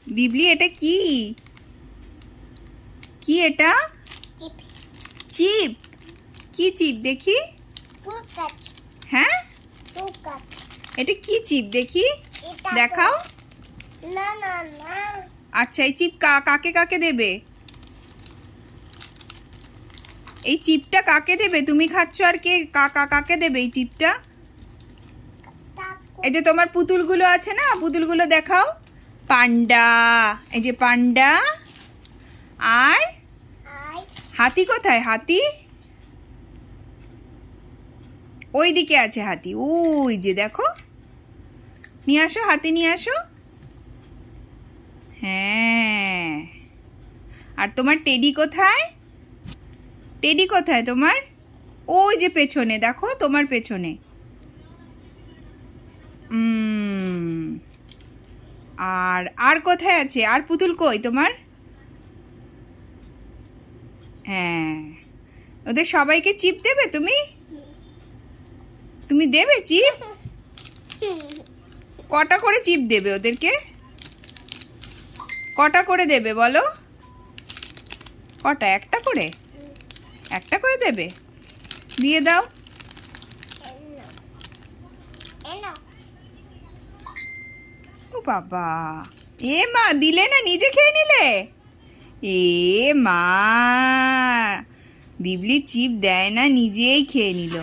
বিবলি এটা কি? কি এটা? চিপ। কি চিপ দেখি? হ্যাঁ, এটা কি চিপ দেখি? দেখাও। না না না, আচ্ছা, এই চিপ কাকে কাকে দেবে? এই চিপটা কাকে দেবে? তুমি খাচ্ছ আর কে কাকে দেবে এই চিপটা? এই যে তোমার পুতুলগুলো আছে না, পুতুলগুলো দেখাও। পান্ডা, এই যে পান্ডা। আর হাতি কোথায়? হাতি ওই দিকে আছে। হাতি ওই যে দেখো, নিয়ে আসো, হাতি নিয়ে আসো। হ্যাঁ, আর তোমার টেডি কোথায়? টেডি কোথায় তোমার? ওই যে পেছনে দেখো, তোমার পেছনে। আর কোথায় আছে? আর পুতুল কই তোমার? হ্যাঁ, ওদের সবাইকে চিপ দেবে তুমি? তুমি দেবে চিপ? কটা করে চিপ দেবে ওদেরকে? কটা করে দেবে বলো? কটা? একটা করে? একটা করে দেবে? দিয়ে দাও। ও বাবা, এ মা, দিলে না, নিজে খেয়ে নিলে? এ মা, বিবলি চিপ দেয় না, নিজেই খেয়ে নিল।